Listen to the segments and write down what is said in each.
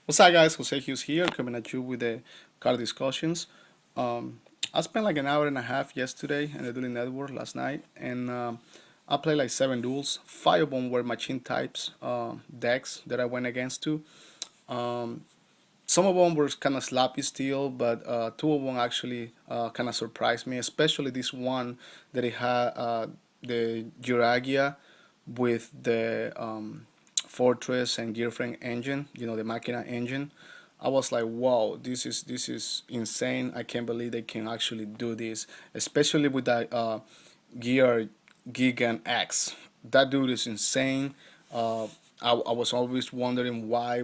What's up, guys? Jose Hughes here, coming at you with the card discussions. I spent like an hour and a half yesterday in the Dueling Network last night, and I played like 7 duels. 5 of them were machine types decks that I went against two. Um, some of them were kind of sloppy still, but 2 of them actually kind of surprised me, especially this one that it had the Juragia with the Fortress and Gearframe engine, the Machina engine. I was like, wow, this is insane. I can't believe they can actually do this, especially with that Gear Gigan X. That dude is insane. Uh, I was always wondering why,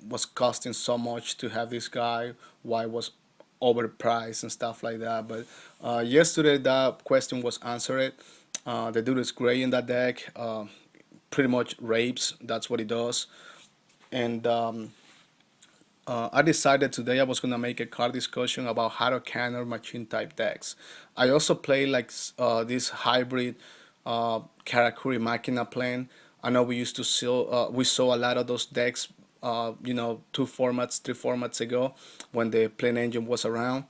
was costing so much to have this guy, why was overpriced and stuff like that. But yesterday that question was answered. The dude is great in that deck. Pretty much rapes. That's what he does. And I decided today I was gonna make a card discussion about how to counter machine type decks. I also play like this hybrid Karakuri Machina plan. I know we saw a lot of those decks, 2 formats, 3 formats ago when the Plane Engine was around.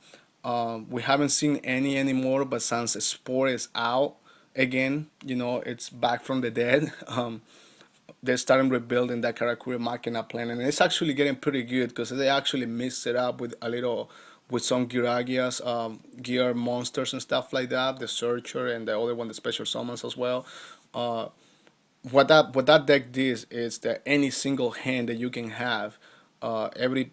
We haven't seen any anymore, but since Sport is out again, it's back from the dead. They're starting rebuilding that Karakuri Machina plan, and it's actually getting pretty good because they actually mixed it up with a little with some Giragias, gear monsters and stuff like that. The Searcher and the other one, the Special Summons as well. Uh, what that deck does is that any single hand that you can have, every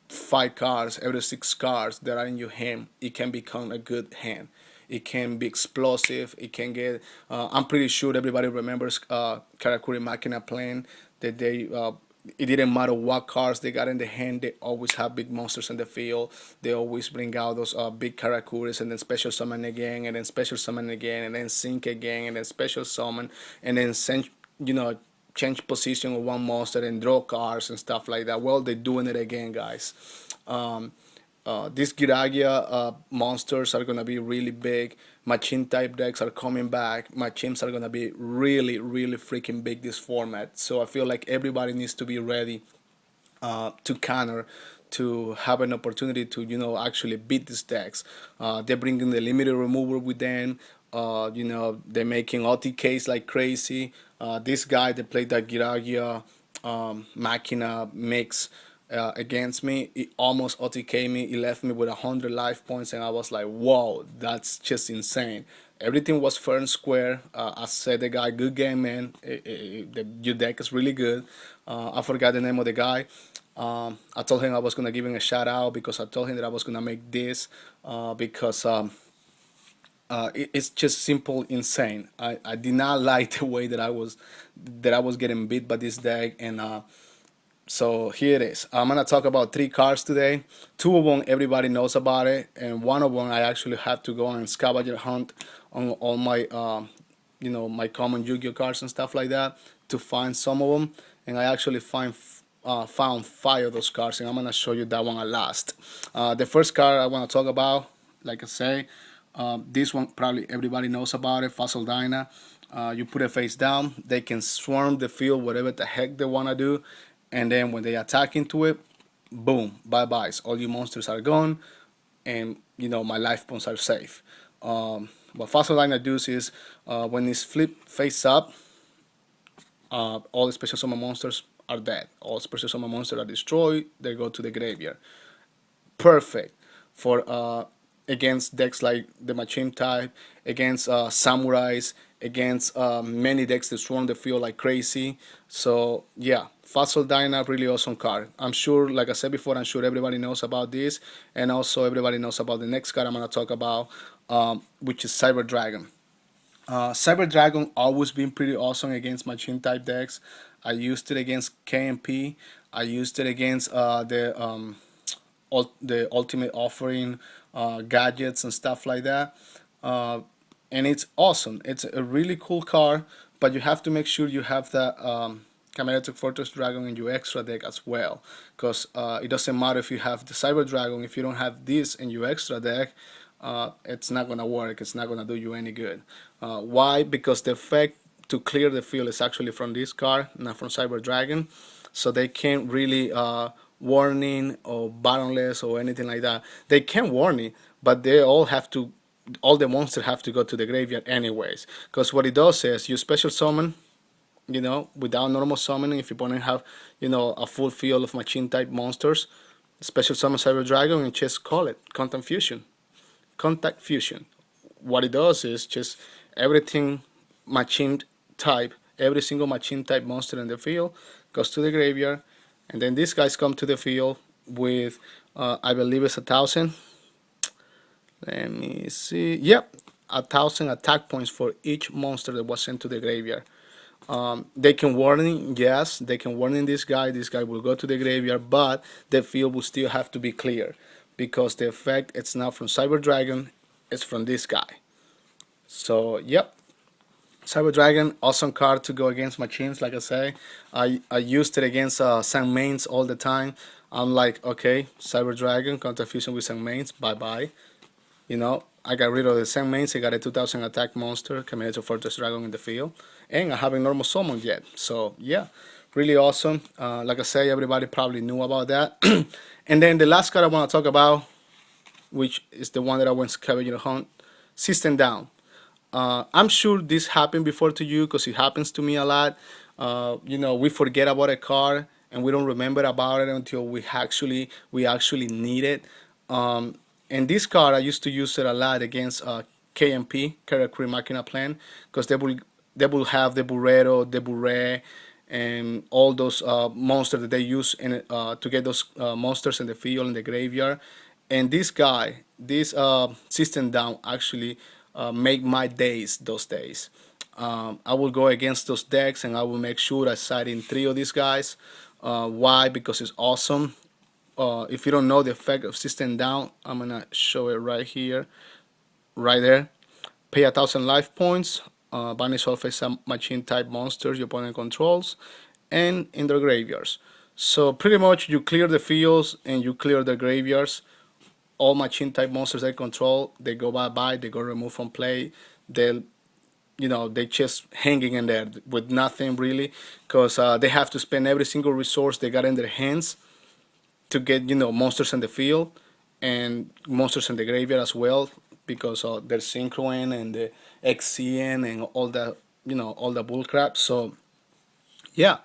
5 cards, every 6 cards that are in your hand, it can become a good hand. It can be explosive. It can get. I'm pretty sure everybody remembers Karakuri Machina playing that they. It didn't matter what cards they got in the hand. They always have big monsters in the field. They always bring out those big Karakuris and then special summon again, and then special summon again, and then sync again, and then special summon, and then send. You know, change position of one monster and draw cards and stuff like that. Well, they're doing it again, guys. Um, these Giragia monsters are gonna be really big. Machine type decks are coming back. Machines are gonna be really, really freaking big this format. So I feel like everybody needs to be ready to counter, to have an opportunity to actually beat these decks. They're bringing the limited remover with them. They're making OTKs like crazy. This guy that played that Giragia Machina mix against me, he almost OTK me. He left me with 100 life points, and I was like, "Whoa, that's just insane." Everything was fair and square. I said, "The guy, good game, man. Your deck is really good." I forgot the name of the guy. I told him I was gonna give him a shout out because I told him that I was gonna make this because it's just simple insane. I did not like the way that I was getting beat by this deck, and so here it is. I'm gonna talk about 3 cards today. 2 of them everybody knows about it, and 1 of them I actually had to go on scavenger hunt on all my my common Yu-Gi-Oh cards and stuff like that to find some of them, and I actually found 5 of those cards, and I'm gonna show you that one at last. The first card I want to talk about, like I say, this one probably everybody knows about it. Fossil Dyna. You put it face down. They can swarm the field, whatever the heck they wanna do, and then when they attack into it, boom, bye byes. All your monsters are gone, and my life points are safe. What Fossil Dyna does is when it's flipped face up, all the special summon monsters are dead. All special summon monsters are destroyed. They go to the graveyard. Perfect for against decks like the Machine type, against samurais, against many decks that swarm the field like crazy. So yeah, Fossil Dyna, really awesome card. I'm sure, like I said before, I'm sure everybody knows about this, and also everybody knows about the next card I'm gonna talk about, which is Cyber Dragon. Cyber Dragon always been pretty awesome against machine type decks. I used it against KMP. I used it against the Ultimate Offering gadgets and stuff like that. Uh, and it's awesome. It's a really cool card, but you have to make sure you have the Chimeritic Fortress Dragon in your extra deck as well, because it doesn't matter if you have the Cyber Dragon. If you don't have this in your extra deck, it's not gonna work. It's not gonna do you any good. Why? Because the effect to clear the field is actually from this card, not from Cyber Dragon. So they can't really warning or bottomless or anything like that. They can warning, but they all have to, all the monsters have to go to the graveyard anyways. Because what it does is you special summon, without normal summoning. If your opponent have, a full field of machine type monsters, special summon Cyber Dragon and just call it Contact Fusion. Contact Fusion. What it does is just everything machine type, every single machine type monster in the field goes to the graveyard, and then these guys come to the field with, I believe it's 1,000. Let me see. Yep, 1,000 attack points for each monster that was sent to the graveyard. They can warning, yes, they can warning this guy. This guy will go to the graveyard, but the field will still have to be clear because the effect it's not from Cyber Dragon, it's from this guy. So yep, Cyber Dragon, awesome card to go against machines. Like I say, I used it against Saint-Mains all the time. I'm like, okay, Cyber Dragon, Contact Fusion with Saint-Mains, bye bye. I got rid of the Saint-Mains. I got a 2,000 attack monster, Caminator Fortress Dragon in the field, and I haven't normal summoned yet. So yeah, really awesome. Like I say, everybody probably knew about that. And then the last card I want to talk about, which is the one that I went scavenger hunt, System Down. I'm sure this happened before to you because it happens to me a lot. We forget about a card and we don't remember about it until we actually need it. And this card I used to use it a lot against KMP, Character Machina Plan, because they will have the Burrero, the Burre, and all those monsters that they use in to get those monsters in the field, in the graveyard. And this guy, this System Down actually make my days those days. I will go against those decks and I will make sure I side in 3 of these guys. Why? Because it's awesome. If you don't know the effect of System Down, I'm gonna show it right here, right there. Pay 1,000 life points, banish all face machine type monsters your opponent controls, and in their graveyards. So pretty much you clear the fields and you clear the graveyards. All machine type monsters they control, they go bye-bye, they go removed from play. They just hanging in there with nothing really, because they have to spend every single resource they got in their hands to get monsters in the field and monsters in the graveyard as well, because there's Synchroin and the XCN and all that, all the bullcrap. So yeah,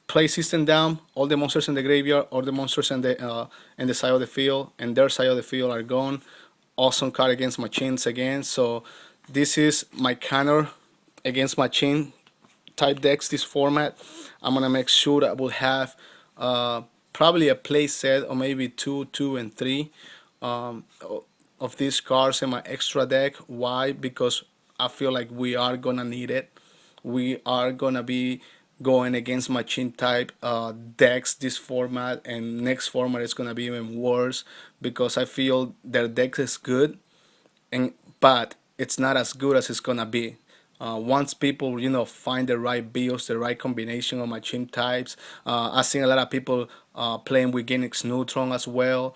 play System Down. All the monsters in the graveyard, all the monsters in the side of the field and their side of the field are gone. Awesome card against machines again. So this is my counter against machine type decks. This format, I'm gonna make sure I will have probably a play set or maybe 2, 2, and 3 of these cards in my extra deck. Why? Because I feel like we are gonna need it. We are gonna be going against machine type decks this format, and next format is gonna be even worse because I feel their deck is good, but it's not as good as it's gonna be. Once people find the right builds, the right combination of machine types. I've seen a lot of people playing with Genix Neutron as well,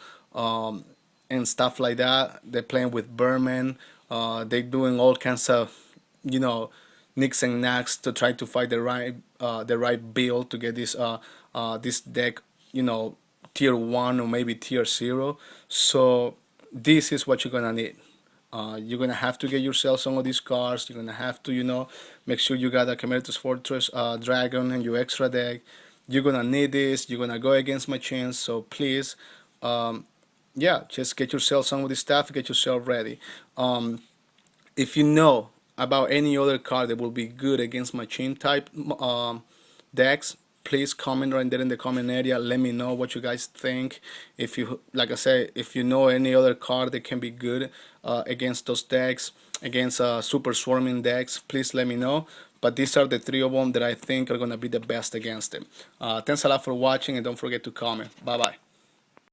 and stuff like that. They're playing with Berman. They're doing all kinds of nicks and knacks to try to find the right build to get this deck tier 1 or maybe tier 0. So this is what you're gonna need. You're gonna have to get yourself some of these cards. You're gonna have to make sure you got a Caminator's Fortress Dragon in your extra deck. You're gonna need this. You're gonna go against machines. So please, yeah, just get yourself some of this stuff. Get yourself ready. If you know about any other card that will be good against machine type decks, please comment right there in the comment area. Let me know what you guys think. If you, like I said, if you know any other card that can be good against those decks, against super swarming decks, please let me know. But these are the 3 of them that I think are going to be the best against them. Thanks a lot for watching, and don't forget to comment. Bye bye.